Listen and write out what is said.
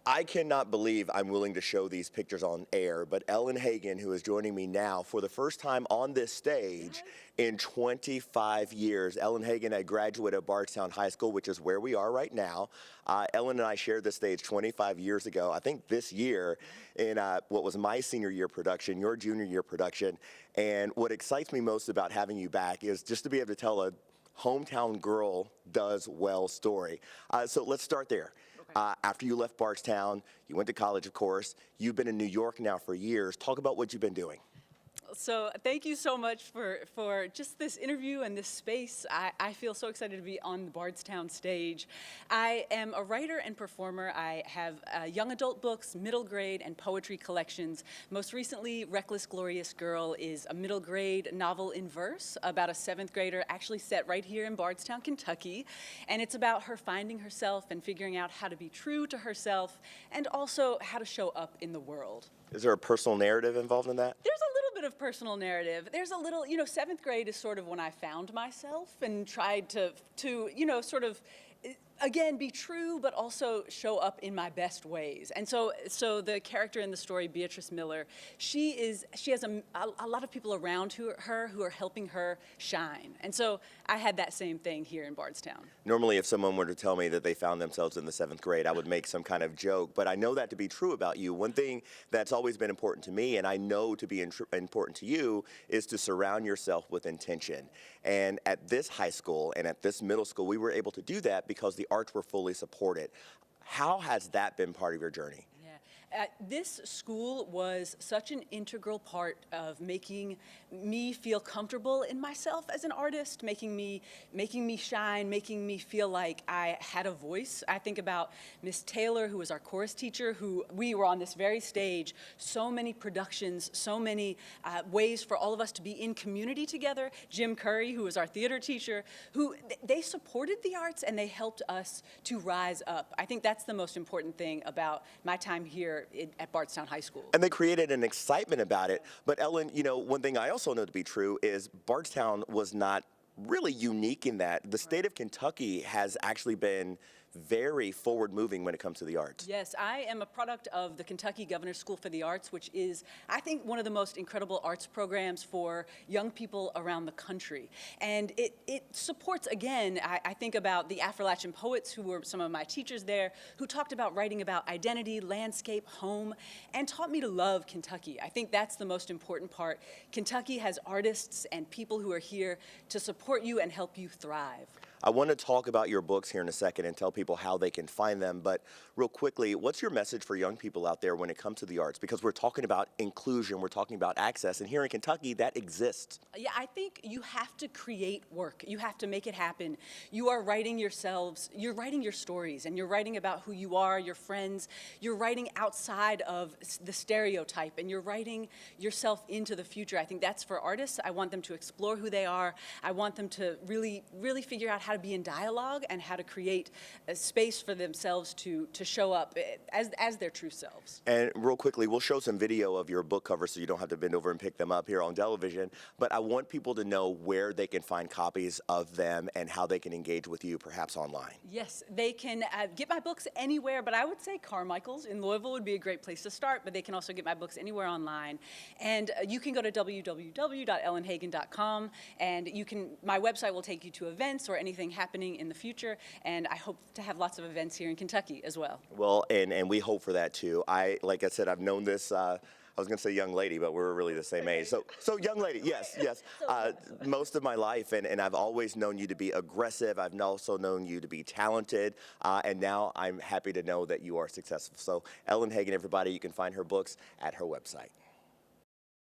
I cannot believe I'm willing to show these pictures on air, but Ellen Hagan, who is joining me now for the first time on this stage in 25 years. Ellen Hagan, a graduate of Bardstown High School, which is where we are right now. Ellen and I shared the stage 25 years ago, I think this year, in what was my senior year production, your junior year production. And what excites me most about having you back is just to be able to tell a hometown girl does well story. So let's start there. After you left Bardstown, you went to college, of course. You've been in New York now for years. Talk about what you've been doing. So thank you so much for just this interview and this space. I feel so excited to be on the Bardstown stage. I am a writer and performer. I have young adult books, middle grade, and poetry collections. Most recently, Reckless Glorious Girl is a middle grade novel in verse about a 7th grader, actually set right here in Bardstown, Kentucky. And it's about her finding herself and figuring out how to be true to herself and also how to show up in the world. Is there a personal narrative involved in that? There's a little bit of personal narrative. There's a little, 7th grade is sort of when I found myself and tried to sort of, again, be true, but also show up in my best ways. And so the character in the story, Beatrice Miller, she has a lot of people around her who are helping her shine. And so I had that same thing here in Bardstown. Normally, if someone were to tell me that they found themselves in the 7th grade, I would make some kind of joke, but I know that to be true about you. One thing that's always been important to me, and I know to be important to you, is to surround yourself with intention. And at this high school and at this middle school, we were able to do that because the arts were fully supported. How has that been part of your journey? This school was such an integral part of making me feel comfortable in myself as an artist, making me shine, making me feel like I had a voice. I think about Miss Taylor, who was our chorus teacher, who we were on this very stage, so many productions, so many ways for all of us to be in community together. Jim Curry, who was our theater teacher, who they supported the arts and they helped us to rise up. I think that's the most important thing about my time here at Bardstown High School. And they created an excitement about it. But Ellen, one thing I also know to be true is Bardstown was not really unique in that the state of Kentucky has actually been very forward-moving when it comes to the arts. Yes, I am a product of the Kentucky Governor's School for the Arts, which is, I think, one of the most incredible arts programs for young people around the country. And it supports, again, I think about the Appalachian poets who were some of my teachers there, who talked about writing about identity, landscape, home, and taught me to love Kentucky. I think that's the most important part. Kentucky has artists and people who are here to support you and help you thrive. I want to talk about your books here in a second and tell people how they can find them, but real quickly, what's your message for young people out there when it comes to the arts? Because we're talking about inclusion, we're talking about access, and here in Kentucky, that exists. Yeah, I think you have to create work. You have to make it happen. You are writing yourselves, you're writing your stories, and you're writing about who you are, your friends. You're writing outside of the stereotype, and you're writing yourself into the future. I think that's for artists. I want them to explore who they are. I want them to really figure out how to be in dialogue and how to create a space for themselves to show up as their true selves. And real quickly, we'll show some video of your book cover so you don't have to bend over and pick them up here on television, but I want people to know where they can find copies of them and how they can engage with you, perhaps online. Yes, they can get my books anywhere, but I would say Carmichael's in Louisville would be a great place to start, but they can also get my books anywhere online. And you can go to www.ellenhagan.com, and my website will take you to events or anything happening in the future, and I hope to have lots of events here in Kentucky as well. Well, and we hope for that too. Like I said, I've known this, I was going to say young lady, but we're really the same age. So young lady, yes. Most of my life, and I've always known you to be aggressive. I've also known you to be talented, and now I'm happy to know that you are successful. So Ellen Hagan, everybody, you can find her books at her website.